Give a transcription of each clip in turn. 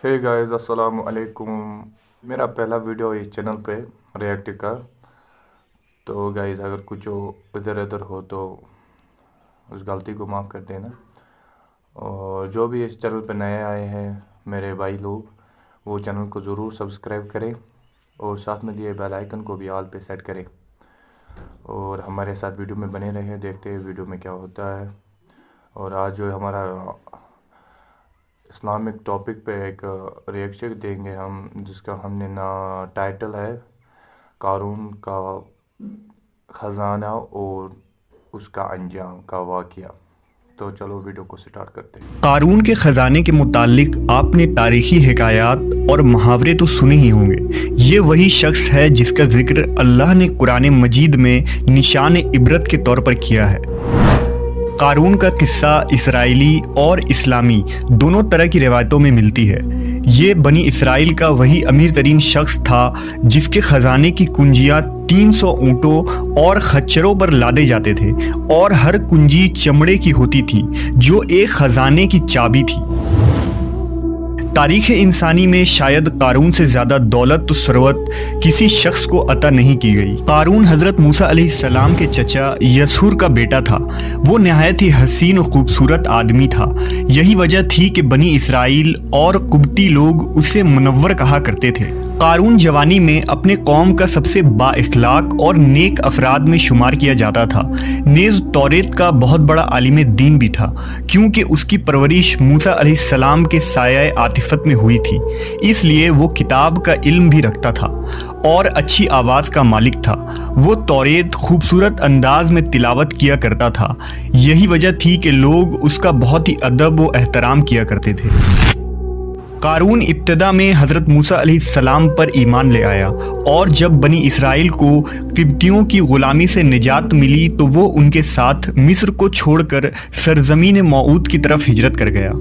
ہے گائز السلام علیکم. میرا پہلا ویڈیو اس چینل پہ ریئیکٹ کا. تو گائز اگر کچھ ادھر ادھر ہو تو اس غلطی کو معاف کر دینا. اور جو بھی اس چینل پہ نئے آئے ہیں میرے بھائی لوگ, وہ چینل کو ضرور سبسکرائب کریں اور ساتھ میں دیے بیل آئیکن کو بھی آل پہ سیٹ کریں اور ہمارے ساتھ ویڈیو میں بنے رہیں. دیکھتے ہیں ویڈیو میں کیا ہوتا ہے. اور آج جو ہمارا اسلامک ٹاپک پہ ایک ریئیکشن دیں گے ہم, جس کا ہم نے ٹائٹل ہے قارون کا خزانہ اور اس کا انجام کا واقعہ. تو چلو ویڈیو کو سٹارٹ کرتے ہیں. قارون کے خزانے کے متعلق آپ نے تاریخی حکایات اور محاورے تو سنے ہی ہوں گے. یہ وہی شخص ہے جس کا ذکر اللہ نے قرآن مجید میں نشان عبرت کے طور پر کیا ہے. قارون کا قصہ اسرائیلی اور اسلامی دونوں طرح کی روایتوں میں ملتی ہے. یہ بنی اسرائیل کا وہی امیر ترین شخص تھا جس کے خزانے کی کنجیاں 300 اونٹوں اور خچروں پر لادے جاتے تھے, اور ہر کنجی چمڑے کی ہوتی تھی جو ایک خزانے کی چابی تھی. تاریخ انسانی میں شاید قارون سے زیادہ دولت و ثروت کسی شخص کو عطا نہیں کی گئی. قارون حضرت موسیٰ علیہ السلام کے چچا یسہور کا بیٹا تھا. وہ نہایت ہی حسین و خوبصورت آدمی تھا. یہی وجہ تھی کہ بنی اسرائیل اور قبطی لوگ اسے منور کہا کرتے تھے. قارون جوانی میں اپنے قوم کا سب سے با اخلاق اور نیک افراد میں شمار کیا جاتا تھا. نیز توریت کا بہت بڑا عالم دین بھی تھا, کیونکہ اس کی پرورش موسیٰ علیہ السلام کے سایہ عاطفت میں ہوئی تھی. اس لیے وہ کتاب کا علم بھی رکھتا تھا اور اچھی آواز کا مالک تھا. وہ توریت خوبصورت انداز میں تلاوت کیا کرتا تھا. یہی وجہ تھی کہ لوگ اس کا بہت ہی ادب و احترام کیا کرتے تھے. قارون ابتدا میں حضرت موسیٰ علیہ السلام پر ایمان لے آیا, اور جب بنی اسرائیل کو قبطیوں کی غلامی سے نجات ملی تو وہ ان کے ساتھ مصر کو چھوڑ کر سرزمین موعود کی طرف ہجرت کر گیا.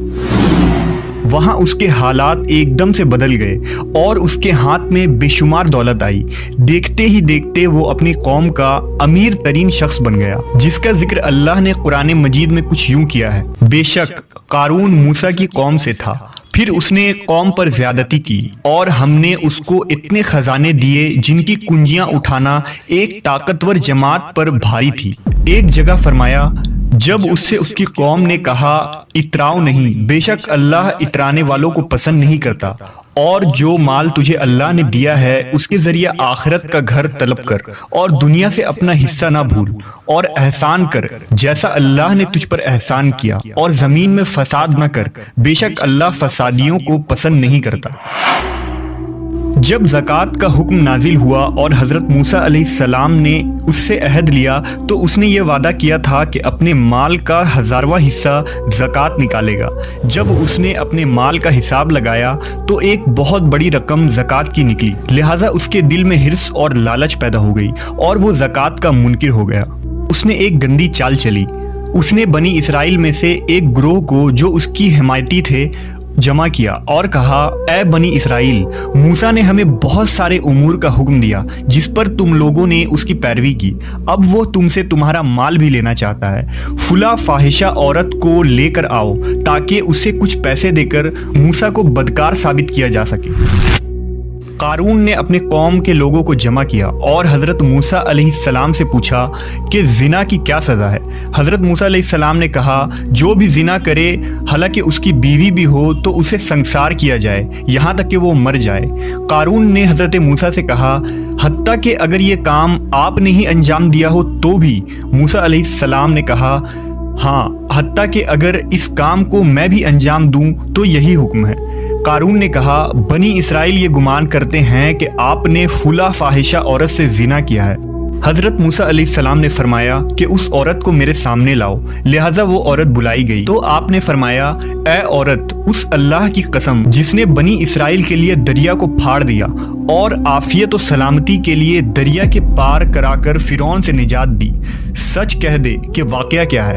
وہاں اس کے حالات ایک دم سے بدل گئے اور اس کے ہاتھ میں بے شمار دولت آئی. دیکھتے ہی دیکھتے وہ اپنی قوم کا امیر ترین شخص بن گیا, جس کا ذکر اللہ نے قرآن مجید میں کچھ یوں کیا ہے: بے شک قارون موسیٰ کی قوم سے تھا, پھر اس نے قوم پر زیادتی کی, اور ہم نے اس کو اتنے خزانے دیے جن کی کنجیاں اٹھانا ایک طاقتور جماعت پر بھاری تھی. ایک جگہ فرمایا, جب اس سے اس کی قوم نے کہا اتراؤ نہیں, بے شک اللہ اترانے والوں کو پسند نہیں کرتا, اور جو مال تجھے اللہ نے دیا ہے اس کے ذریعے آخرت کا گھر طلب کر, اور دنیا سے اپنا حصہ نہ بھول, اور احسان کر جیسا اللہ نے تجھ پر احسان کیا, اور زمین میں فساد نہ کر, بے شک اللہ فسادیوں کو پسند نہیں کرتا. جب زکوٰۃ کا حکم نازل ہوا اور حضرت موسیٰ علیہ السلام نے اس سے عہد لیا تو اس نے یہ وعدہ کیا تھا کہ اپنے مال کا 1000واں حصہ زکوٰۃ نکالے گا. جب اس نے اپنے مال کا حساب لگایا تو ایک بہت بڑی رقم زکوٰۃ کی نکلی, لہٰذا اس کے دل میں حرص اور لالچ پیدا ہو گئی اور وہ زکوٰۃ کا منکر ہو گیا. اس نے ایک گندی چال چلی. اس نے بنی اسرائیل میں سے ایک گروہ کو جو اس کی حمایتی تھے جمع کیا اور کہا, اے بنی اسرائیل, موسیٰ نے ہمیں بہت سارے امور کا حکم دیا جس پر تم لوگوں نے اس کی پیروی کی. اب وہ تم سے تمہارا مال بھی لینا چاہتا ہے. فلاں فاحشہ عورت کو لے کر آؤ تاکہ اسے کچھ پیسے دے کر موسیٰ کو بدکار ثابت کیا جا سکے. قارون نے اپنے قوم کے لوگوں کو جمع کیا اور حضرت موسیٰ علیہ السلام سے پوچھا کہ زنا کی کیا سزا ہے. حضرت موسیٰ علیہ السلام نے کہا, جو بھی زنا کرے حالانکہ اس کی بیوی بھی ہو تو اسے سنسار کیا جائے یہاں تک کہ وہ مر جائے. قارون نے حضرت موسیٰ سے کہا, حتیٰ کہ اگر یہ کام آپ نے ہی انجام دیا ہو تو بھی. موسیٰ علیہ السلام نے کہا, ہاں, حتیٰ کہ اگر اس کام کو میں بھی انجام دوں تو یہی حکم ہے. قارون نے کہا, بنی اسرائیل یہ گمان کرتے ہیں کہ آپ نے فلاں فاحشہ عورت سے زنا کیا ہے. حضرت موسیٰ علیہ السلام نے فرمایا کہ اس عورت کو میرے سامنے لاؤ. لہٰذا وہ عورت بلائی گئی تو آپ نے فرمایا, اے عورت, اس اللہ کی قسم جس نے بنی اسرائیل کے لیے دریا کو پھاڑ دیا اور عافیت و سلامتی کے لیے دریا کے پار کرا کر فرعون سے نجات دی, سچ کہہ دے کہ واقعہ کیا ہے.